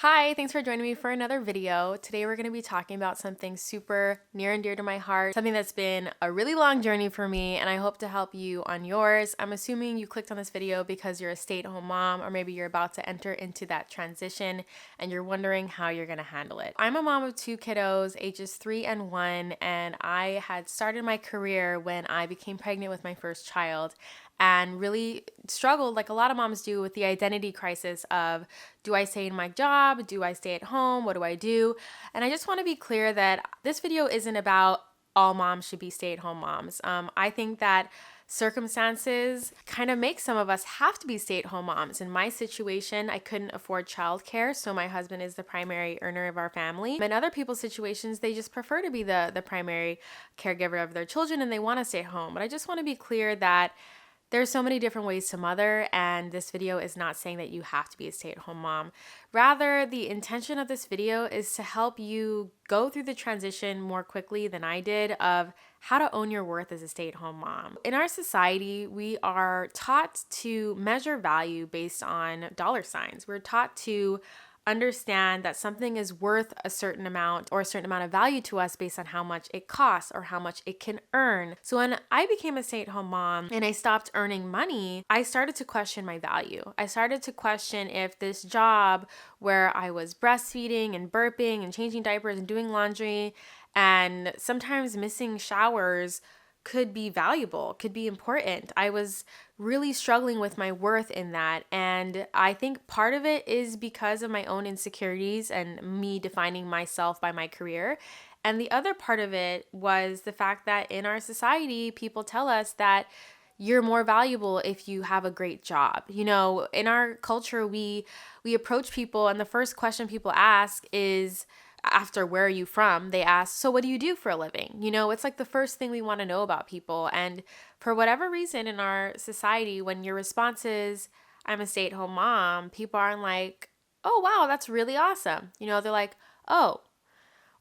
Hi, thanks for joining me for another video. Today we're going to be talking about something super near and dear to my heart, something that's been a really long journey for me, and I hope to help you on yours. I'm assuming you clicked on this video because you're a stay-at-home mom, or maybe you're about to enter into that transition and you're wondering how you're going to handle it. I'm a mom of two kiddos, ages 3 and 1, and I had started my career when I became pregnant with my first child and really struggled, like a lot of moms do, with the identity crisis of, do I stay in my job? Do I stay at home? What do I do? And I just want to be clear that this video isn't about all moms should be stay-at-home moms. I think that circumstances kind of make some of us have to be stay-at-home moms. In my situation, I couldn't afford childcare, so my husband is the primary earner of our family. In other people's situations, they just prefer to be the primary caregiver of their children and they want to stay at home. But I just want to be clear that there's so many different ways to mother, and this video is not saying that you have to be a stay-at-home mom. Rather, the intention of this video is to help you go through the transition more quickly than I did of how to own your worth as a stay-at-home mom. In our society, we are taught to measure value based on dollar signs. We're taught to understand that something is worth a certain amount or a certain amount of value to us based on how much it costs or how much it can earn. So when I became a stay-at-home mom and I stopped earning money, I started to question my value. I started to question if this job where I was breastfeeding and burping and changing diapers and doing laundry and sometimes missing showers could be valuable, could be important. I was really struggling with my worth in that. And I think part of it is because of my own insecurities and me defining myself by my career. And the other part of it was the fact that in our society, people tell us that you're more valuable if you have a great job. You know, in our culture, we approach people and the first question people ask is, after where are you from, they ask, so what do you do for a living? You know, it's like the first thing we want to know about people. And for whatever reason in our society, when your response is, I'm a stay-at-home mom, people aren't like, oh, wow, that's really awesome. You know, they're like, oh.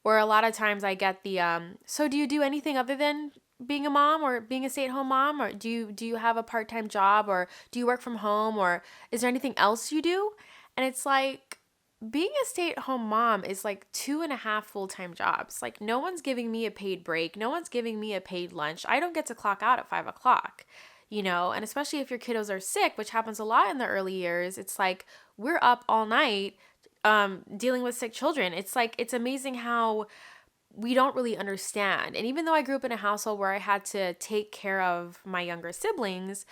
Or a lot of times I get the, so do you do anything other than being a mom or being a stay-at-home mom? Or do you have a part-time job, or do you work from home, or is there anything else you do? And it's like, being a stay-at-home mom is like 2.5 full-time jobs. Like, no one's giving me a paid break. No one's giving me a paid lunch. I don't get to clock out at 5 o'clock, you know? And especially if your kiddos are sick, which happens a lot in the early years, it's like we're up all night dealing with sick children. It's like, it's amazing how we don't really understand. And even though I grew up in a household where I had to take care of my younger siblings,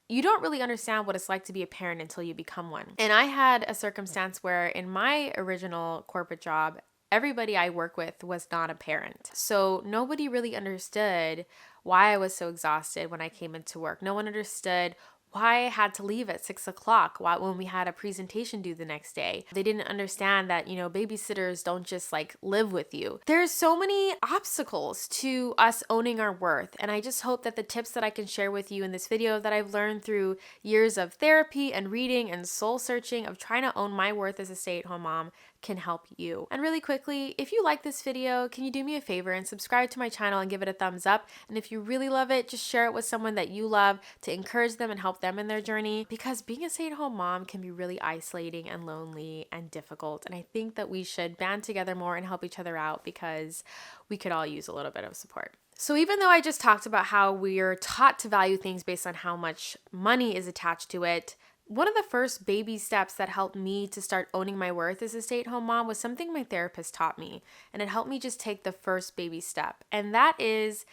you don't really understand what it's like to be a parent until you become one. And I had a circumstance where in my original corporate job, everybody I work with was not a parent. So nobody really understood why I was so exhausted when I came into work. No one understood why I had to leave at 6 o'clock when we had a presentation due the next day. They didn't understand that, you know, babysitters don't just like live with you. There's so many obstacles to us owning our worth. And I just hope that the tips that I can share with you in this video that I've learned through years of therapy and reading and soul searching of trying to own my worth as a stay-at-home mom can help you. And really quickly, if you like this video, can you do me a favor and subscribe to my channel and give it a thumbs up? And if you really love it, just share it with someone that you love to encourage them and help them in their journey, because being a stay-at-home mom can be really isolating and lonely and difficult. And I think that we should band together more and help each other out, because we could all use a little bit of support. So even though I just talked about how we're taught to value things based on how much money is attached to it, one of the first baby steps that helped me to start owning my worth as a stay-at-home mom was something my therapist taught me. And it helped me just take the first baby step. And that is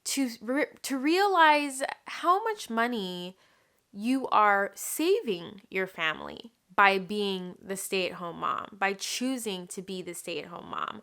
to realize how much money you are saving your family by being the stay-at-home mom, by choosing to be the stay-at-home mom.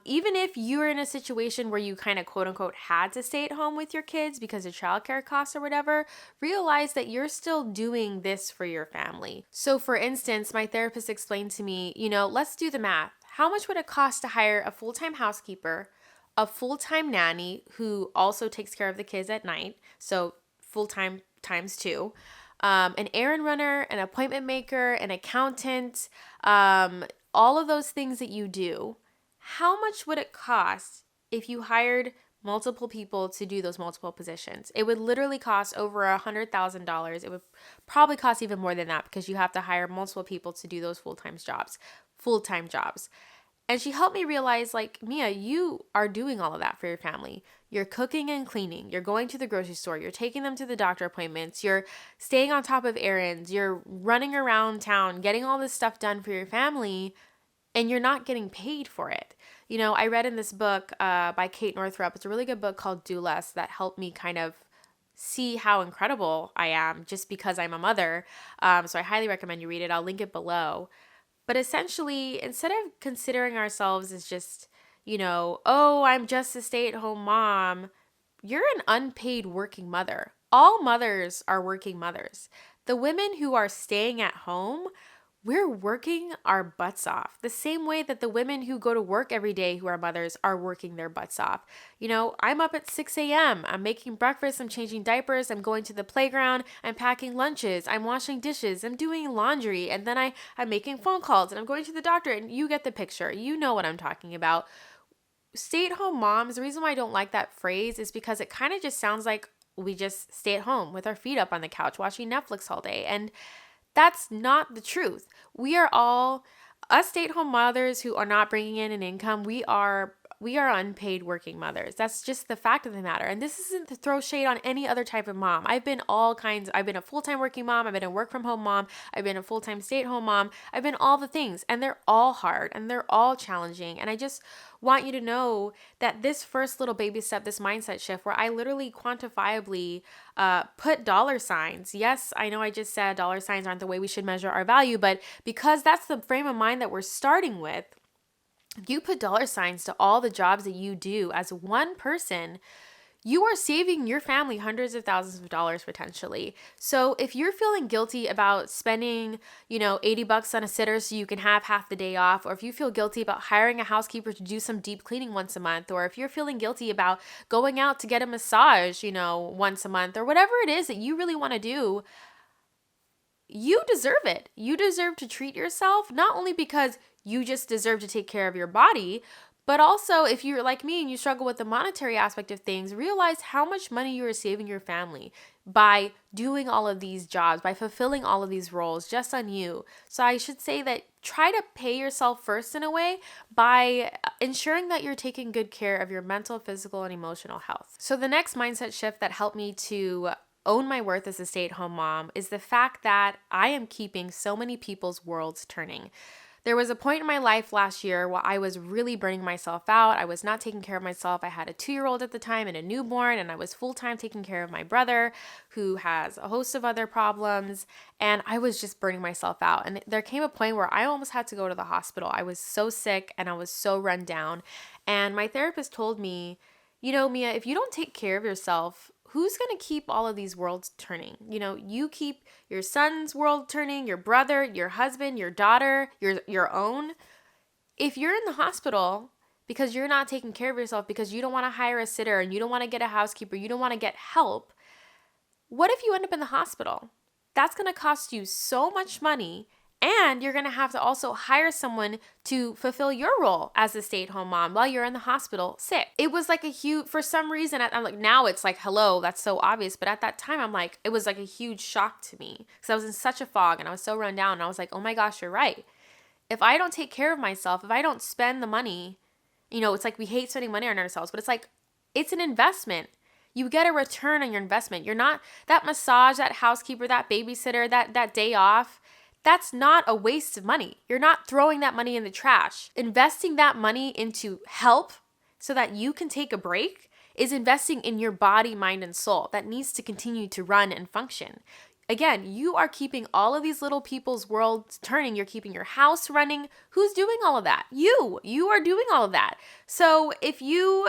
Even if you're in a situation where you kind of quote unquote had to stay at home with your kids because of childcare costs or whatever, realize that you're still doing this for your family. So for instance, my therapist explained to me, you know, let's do the math. How much would it cost to hire a full-time housekeeper, a full-time nanny who also takes care of the kids at night, so full-time times 2, an errand runner, an appointment maker, an accountant, all of those things that you do? How much would it cost if you hired multiple people to do those multiple positions. It would literally cost over $100,000. It would probably cost even more than that because you have to hire multiple people to do those full-time jobs. And she helped me realize, like, Mia, you are doing all of that for your family. You're cooking and cleaning. You're going to the grocery store. You're taking them to the doctor appointments. You're staying on top of errands. You're running around town, getting all this stuff done for your family, and you're not getting paid for it. You know, I read in this book by Kate Northrup. It's a really good book called Do Less that helped me kind of see how incredible I am just because I'm a mother. So I highly recommend you read it. I'll link it below. But essentially, instead of considering ourselves as just, you know, oh, I'm just a stay-at-home mom, you're an unpaid working mother. All mothers are working mothers. The women who are staying at home, we're working our butts off. The same way that the women who go to work every day who are mothers are working their butts off. You know, I'm up at 6 a.m. I'm making breakfast. I'm changing diapers. I'm going to the playground. I'm packing lunches. I'm washing dishes. I'm doing laundry. And then I'm making phone calls and I'm going to the doctor. And you get the picture. You know what I'm talking about. Stay-at-home moms, the reason why I don't like that phrase is because it kind of just sounds like we just stay at home with our feet up on the couch watching Netflix all day. And that's not the truth. We are all, us stay-at-home mothers who are not bringing in an income, we are unpaid working mothers. That's just the fact of the matter. And this isn't to throw shade on any other type of mom. I've been a full-time working mom. I've been a work-from-home mom. I've been a full-time stay-at-home mom. I've been all the things. And they're all hard and they're all challenging. And I just want you to know that this first little baby step, this mindset shift where I literally quantifiably put dollar signs. Yes, I know I just said dollar signs aren't the way we should measure our value, but because that's the frame of mind that we're starting with, you put dollar signs to all the jobs that you do as one person, you are saving your family hundreds of thousands of dollars potentially. So if you're feeling guilty about spending, $80 on a sitter so you can have half the day off, or if you feel guilty about hiring a housekeeper to do some deep cleaning once a month, or if you're feeling guilty about going out to get a massage, once a month, or whatever it is that you really want to do, you deserve it. You deserve to treat yourself, not only because you just deserve to take care of your body, but also if you're like me and you struggle with the monetary aspect of things, realize how much money you are saving your family by doing all of these jobs, by fulfilling all of these roles just on you. So I should say that try to pay yourself first in a way by ensuring that you're taking good care of your mental, physical, and emotional health. So the next mindset shift that helped me to own my worth as a stay-at-home mom is the fact that I am keeping so many people's worlds turning. There was a point in my life last year where I was really burning myself out. I was not taking care of myself. I had a 2-year-old at the time and a newborn, and I was full-time taking care of my brother who has a host of other problems, and I was just burning myself out. And there came a point where I almost had to go to the hospital. I was so sick and I was so run down. And my therapist told me, Mia, if you don't take care of yourself, who's going to keep all of these worlds turning? You keep your son's world turning, your brother, your husband, your daughter, your own. If you're in the hospital because you're not taking care of yourself, because you don't want to hire a sitter and you don't want to get a housekeeper, you don't want to get help, what if you end up in the hospital? That's going to cost you so much money. And you're going to have to also hire someone to fulfill your role as a stay-at-home mom while you're in the hospital sick. It was like for some reason, I'm like, now it's like, hello, that's so obvious. But at that time, I'm like, it was like a huge shock to me because I was in such a fog and I was so run down. And I was like, oh my gosh, you're right. If I don't take care of myself, if I don't spend the money, it's like we hate spending money on ourselves, but it's like, it's an investment. You get a return on your investment. You're not that massage, that housekeeper, that babysitter, that day off. That's not a waste of money. You're not throwing that money in the trash. Investing that money into help so that you can take a break is investing in your body, mind, and soul that needs to continue to run and function. Again, you are keeping all of these little people's worlds turning. You're keeping your house running. Who's doing all of that? You are doing all of that. So if you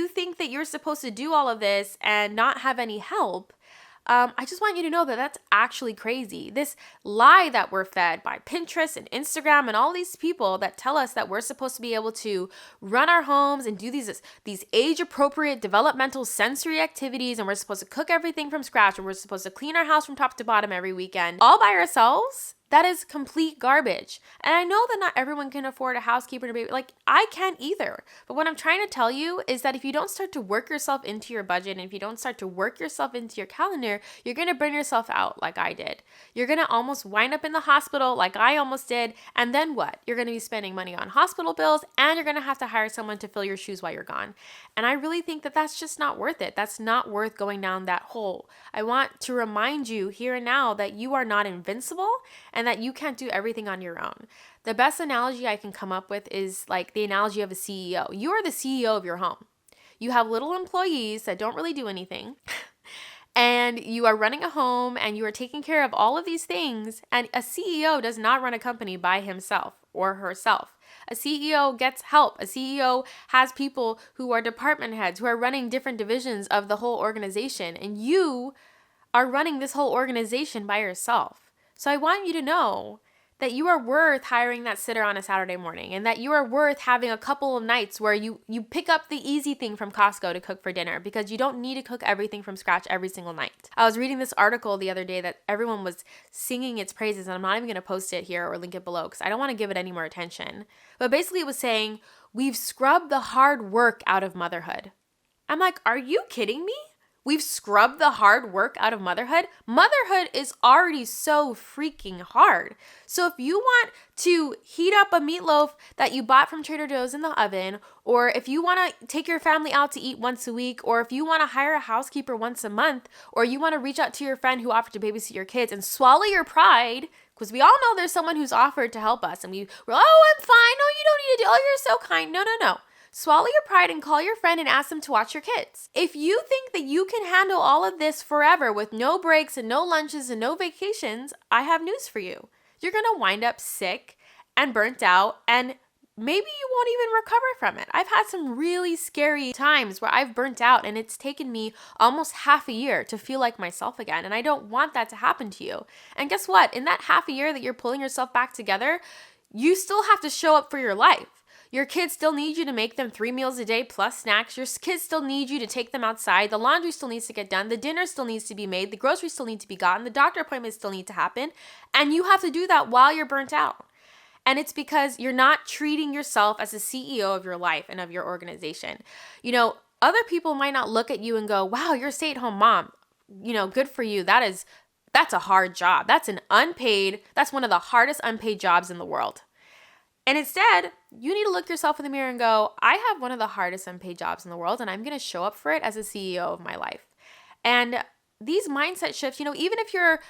think that you're supposed to do all of this and not have any help, I just want you to know that that's actually crazy. This lie that we're fed by Pinterest and Instagram and all these people that tell us that we're supposed to be able to run our homes and do these age-appropriate developmental sensory activities, and we're supposed to cook everything from scratch, and we're supposed to clean our house from top to bottom every weekend all by ourselves. That is complete garbage. And I know that not everyone can afford a housekeeper and a baby. Like, I can't either. But what I'm trying to tell you is that if you don't start to work yourself into your budget, and if you don't start to work yourself into your calendar, you're going to burn yourself out like I did. You're going to almost wind up in the hospital like I almost did. And then what? You're going to be spending money on hospital bills, and you're going to have to hire someone to fill your shoes while you're gone. And I really think that that's just not worth it. That's not worth going down that hole. I want to remind you here and now that you are not invincible, and that you can't do everything on your own. The best analogy I can come up with is like the analogy of a CEO. You are the CEO of your home. You have little employees that don't really do anything. And you are running a home and you are taking care of all of these things. And a CEO does not run a company by himself or herself. A CEO gets help. A CEO has people who are department heads, who are running different divisions of the whole organization. And you are running this whole organization by yourself. So I want you to know that you are worth hiring that sitter on a Saturday morning, and that you are worth having a couple of nights where you pick up the easy thing from Costco to cook for dinner, because you don't need to cook everything from scratch every single night. I was reading this article the other day that everyone was singing its praises, and I'm not even going to post it here or link it below because I don't want to give it any more attention. But basically it was saying, we've scrubbed the hard work out of motherhood. I'm like, are you kidding me? We've scrubbed the hard work out of motherhood. Motherhood is already so freaking hard. So if you want to heat up a meatloaf that you bought from Trader Joe's in the oven, or if you want to take your family out to eat once a week, or if you want to hire a housekeeper once a month, or you want to reach out to your friend who offered to babysit your kids and swallow your pride, because we all know there's someone who's offered to help us, and we're, oh, I'm fine. No, you don't need to do, oh, you're so kind. No. Swallow your pride and call your friend and ask them to watch your kids. If you think that you can handle all of this forever with no breaks and no lunches and no vacations, I have news for you. You're going to wind up sick and burnt out, and maybe you won't even recover from it. I've had some really scary times where I've burnt out, and it's taken me almost half a year to feel like myself again, and I don't want that to happen to you. And guess what? In that half a year that you're pulling yourself back together, you still have to show up for your life. Your kids still need you to make them 3 meals a day plus snacks. Your kids still need you to take them outside. The laundry still needs to get done. The dinner still needs to be made. The groceries still need to be gotten. The doctor appointments still need to happen. And you have to do that while you're burnt out. And it's because you're not treating yourself as a CEO of your life and of your organization. You know, other people might not look at you and go, wow, you're a stay-at-home mom. You know, good for you. That's a hard job. That's one of the hardest unpaid jobs in the world. And instead, you need to look yourself in the mirror and go, I have one of the hardest unpaid jobs in the world, and I'm going to show up for it as a CEO of my life. And these mindset shifts, you know, even if you're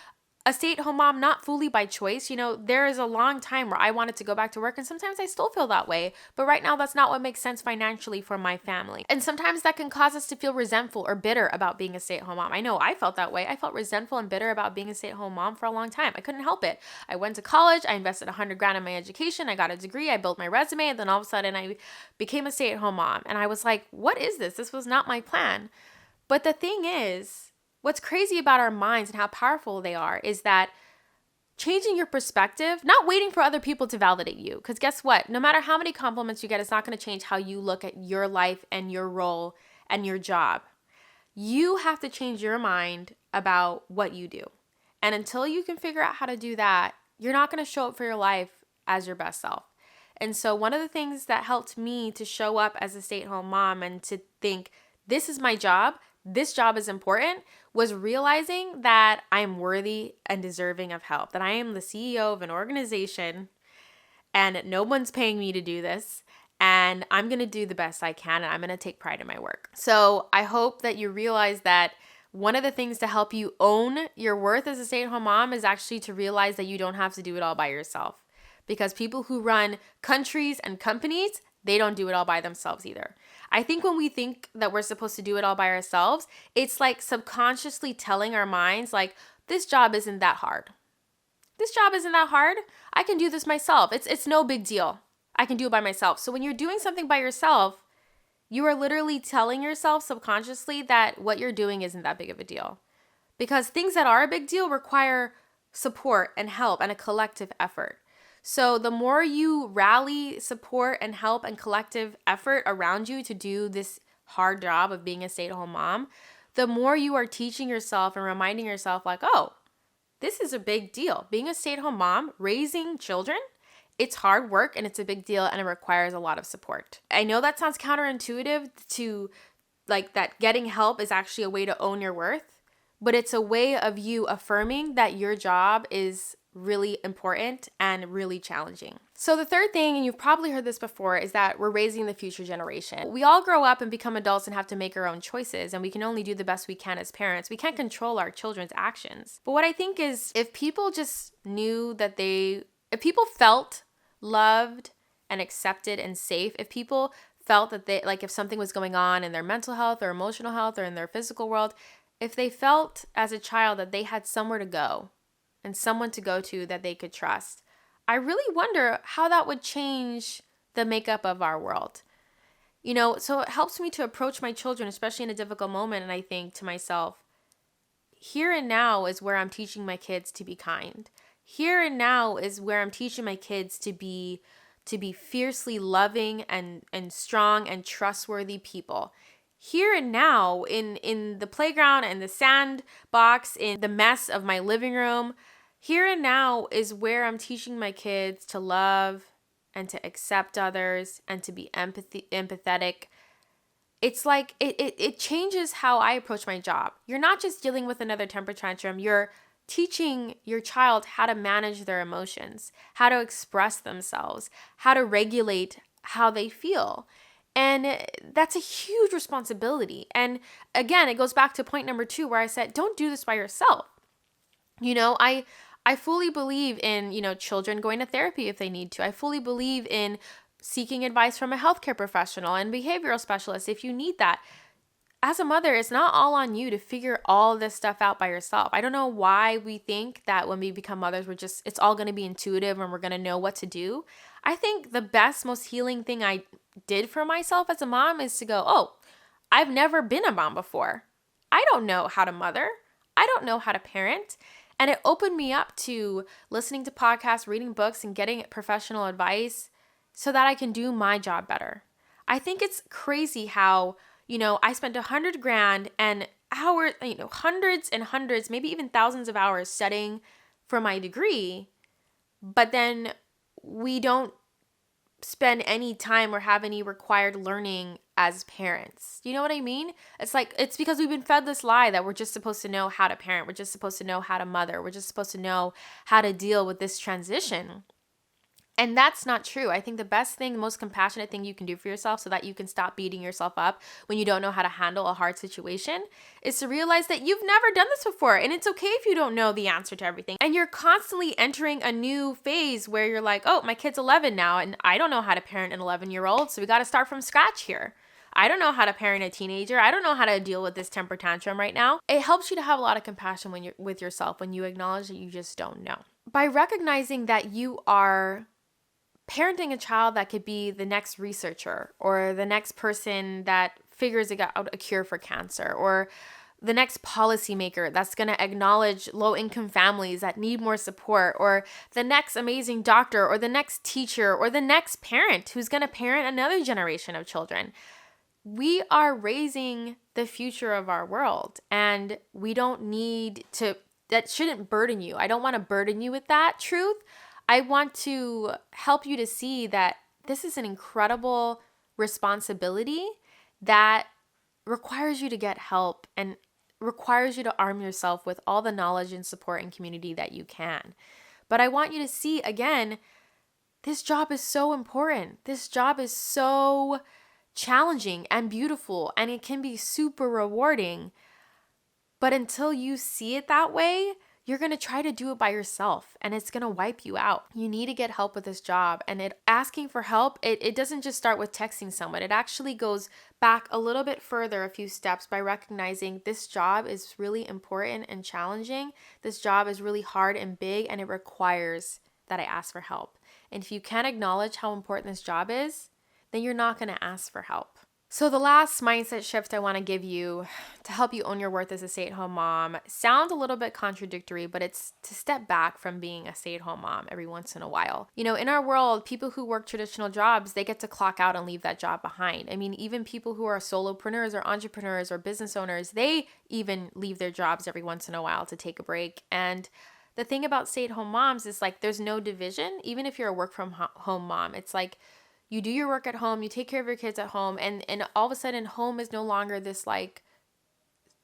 a stay-at-home mom, not fully by choice, you know, there is a long time where I wanted to go back to work, and sometimes I still feel that way. But right now, that's not what makes sense financially for my family. And sometimes that can cause us to feel resentful or bitter about being a stay-at-home mom. I know I felt that way. I felt resentful and bitter about being a stay-at-home mom for a long time. I couldn't help it. I went to college. I invested $100,000 in my education. I got a degree. I built my resume. And then all of a sudden, I became a stay-at-home mom. And I was like, what is this? This was not my plan. But the thing is, what's crazy about our minds and how powerful they are is that changing your perspective, not waiting for other people to validate you. Because guess what? No matter how many compliments you get, it's not going to change how you look at your life and your role and your job. You have to change your mind about what you do. And until you can figure out how to do that, you're not going to show up for your life as your best self. And so one of the things that helped me to show up as a stay-at-home mom and to think, this is my job, this job is important, was realizing that I am worthy and deserving of help, that I am the CEO of an organization and no one's paying me to do this, and I'm going to do the best I can, and I'm going to take pride in my work. So I hope that you realize that one of the things to help you own your worth as a stay-at-home mom is actually to realize that you don't have to do it all by yourself. Because people who run countries and companies, they don't do it all by themselves either. I think when we think that we're supposed to do it all by ourselves, it's like subconsciously telling our minds like, this job isn't that hard. This job isn't that hard. I can do this myself. It's no big deal. I can do it by myself. So when you're doing something by yourself, you are literally telling yourself subconsciously that what you're doing isn't that big of a deal. Because things that are a big deal require support and help and a collective effort. So the more you rally support and help and collective effort around you to do this hard job of being a stay-at-home mom, the more you are teaching yourself and reminding yourself like, oh, this is a big deal. Being a stay-at-home mom, raising children, it's hard work and it's a big deal and it requires a lot of support. I know that sounds counterintuitive to like that getting help is actually a way to own your worth, but it's a way of you affirming that your job is really important and really challenging. So the third thing, and you've probably heard this before, is that we're raising the future generation. We all grow up and become adults and have to make our own choices, and we can only do the best we can as parents. We can't control our children's actions. But what I think is if people just knew that if people felt loved and accepted and safe, if people felt that they, like if something was going on in their mental health or emotional health or in their physical world, if they felt as a child that they had somewhere to go and someone to go to that they could trust, I really wonder how that would change the makeup of our world. So it helps me to approach my children, especially in a difficult moment, and I think to myself, here and now is where I'm teaching my kids to be kind. Here and now is where I'm teaching my kids to be fiercely loving and strong and trustworthy people. Here and now, in the playground and the sandbox, in the mess of my living room, here and now is where I'm teaching my kids to love and to accept others and to be empathetic. It's like it changes how I approach my job. You're not just dealing with another temper tantrum, you're teaching your child how to manage their emotions, how to express themselves, how to regulate how they feel. And that's a huge responsibility. And again, it goes back to point number 2 where I said, don't do this by yourself. I fully believe in, children going to therapy if they need to. I fully believe in seeking advice from a healthcare professional and behavioral specialist if you need that. As a mother, it's not all on you to figure all this stuff out by yourself. I don't know why we think that when we become mothers, it's all going to be intuitive and we're going to know what to do. I think the best, most healing thing I did for myself as a mom is to go, oh, I've never been a mom before. I don't know how to mother. I don't know how to parent. And it opened me up to listening to podcasts, reading books, and getting professional advice so that I can do my job better. I think it's crazy how I spent $100,000 and hours, hundreds and hundreds, maybe even thousands of hours studying for my degree, but then we don't spend any time or have any required learning as parents. You know what I mean? It's because we've been fed this lie that we're just supposed to know how to parent. We're just supposed to know how to mother. We're just supposed to know how to deal with this transition. And that's not true. I think the best thing, the most compassionate thing you can do for yourself so that you can stop beating yourself up when you don't know how to handle a hard situation is to realize that you've never done this before. And it's okay if you don't know the answer to everything. And you're constantly entering a new phase where you're like, oh, my kid's 11 now and I don't know how to parent an 11-year-old. So we got to start from scratch here. I don't know how to parent a teenager. I don't know how to deal with this temper tantrum right now. It helps you to have a lot of compassion when you're with yourself, when you acknowledge that you just don't know. By recognizing that you are parenting a child that could be the next researcher or the next person that figures out a cure for cancer or the next policymaker that's going to acknowledge low-income families that need more support or the next amazing doctor or the next teacher or the next parent who's going to parent another generation of children. We are raising the future of our world and we don't need to, that shouldn't burden you. I don't want to burden you with that truth. I want to help you to see that this is an incredible responsibility that requires you to get help and requires you to arm yourself with all the knowledge and support and community that you can. But I want you to see, again, this job is so important. This job is so challenging and beautiful, and it can be super rewarding. But until you see it that way, you're going to try to do it by yourself and it's going to wipe you out. You need to get help with this job. And asking for help, it doesn't just start with texting someone. It actually goes back a little bit further, a few steps, by recognizing this job is really important and challenging. This job is really hard and big and it requires that I ask for help. And if you can't acknowledge how important this job is, then you're not going to ask for help. So the last mindset shift I want to give you to help you own your worth as a stay-at-home mom sounds a little bit contradictory, but it's to step back from being a stay-at-home mom every once in a while. In our world, people who work traditional jobs, they get to clock out and leave that job behind. I mean, even people who are solopreneurs or entrepreneurs or business owners, they even leave their jobs every once in a while to take a break. And the thing about stay-at-home moms is like there's no division. Even if you're a work from home mom, it's like you do your work at home, you take care of your kids at home, and all of a sudden home is no longer this like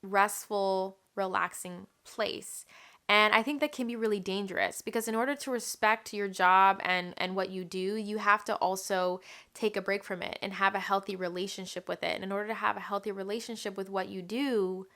restful, relaxing place. And I think that can be really dangerous because in order to respect your job and what you do, you have to also take a break from it and have a healthy relationship with it. And in order to have a healthy relationship with what you do,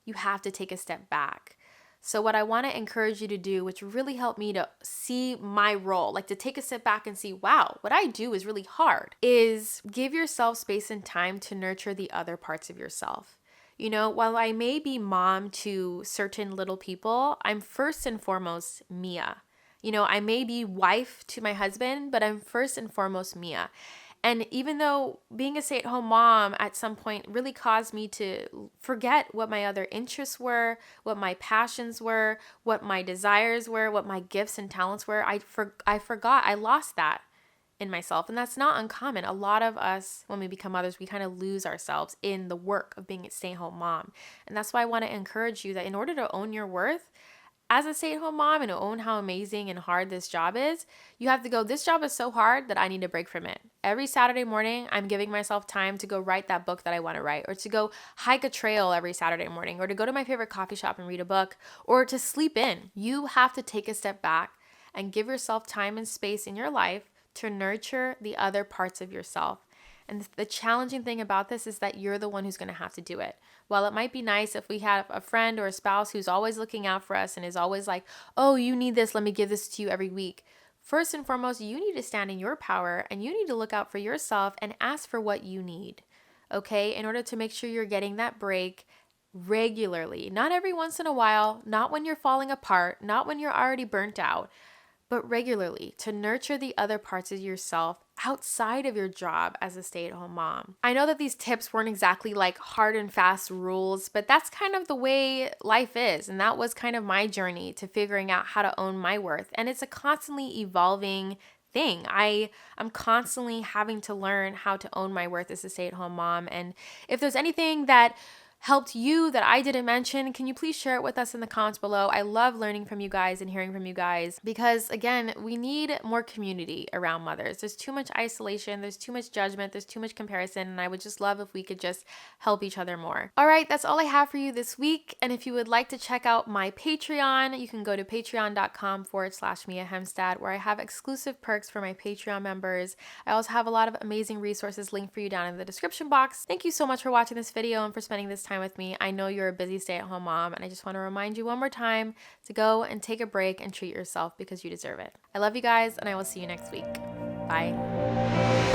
you have to take a step back. So what I want to encourage you to do, which really helped me to see my role, like to take a step back and see, wow, what I do is really hard, is give yourself space and time to nurture the other parts of yourself. You know, while I may be mom to certain little people, I'm first and foremost Mia. You know, I may be wife to my husband, but I'm first and foremost Mia. And even though being a stay-at-home mom at some point really caused me to forget what my other interests were, what my passions were, what my desires were, what my gifts and talents were, I forgot, I lost that in myself. And that's not uncommon. A lot of us, when we become mothers, we kind of lose ourselves in the work of being a stay-at-home mom. And that's why I want to encourage you that in order to own your worth as a stay-at-home mom and own how amazing and hard this job is, you have to go, this job is so hard that I need to break from it. Every Saturday morning, I'm giving myself time to go write that book that I want to write, or to go hike a trail every Saturday morning, or to go to my favorite coffee shop and read a book, or to sleep in. You have to take a step back and give yourself time and space in your life to nurture the other parts of yourself. And the challenging thing about this is that you're the one who's going to have to do it. While it might be nice if we have a friend or a spouse who's always looking out for us and is always like, oh, you need this, let me give this to you every week. First and foremost, you need to stand in your power and you need to look out for yourself and ask for what you need, okay? In order to make sure you're getting that break regularly. Not every once in a while, not when you're falling apart, not when you're already burnt out, but regularly, to nurture the other parts of yourself outside of your job as a stay-at-home mom. I know that these tips weren't exactly like hard and fast rules, but that's kind of the way life is. And that was kind of my journey to figuring out how to own my worth. And it's a constantly evolving thing. I'm constantly having to learn how to own my worth as a stay-at-home mom. And if there's anything that helped you that I didn't mention, can you please share it with us in the comments below? I love learning from you guys and hearing from you guys because, again, we need more community around mothers. There's too much isolation, there's too much judgment, there's too much comparison, and I would just love if we could just help each other more. All right, that's all I have for you this week, and if you would like to check out my Patreon, you can go to patreon.com/Mia Hemstad, where I have exclusive perks for my Patreon members. I also have a lot of amazing resources linked for you down in the description box. Thank you so much for watching this video and for spending this time with me. I know you're a busy stay-at-home mom, and I just want to remind you one more time to go and take a break and treat yourself because you deserve it. I love you guys, and I will see you next week. Bye.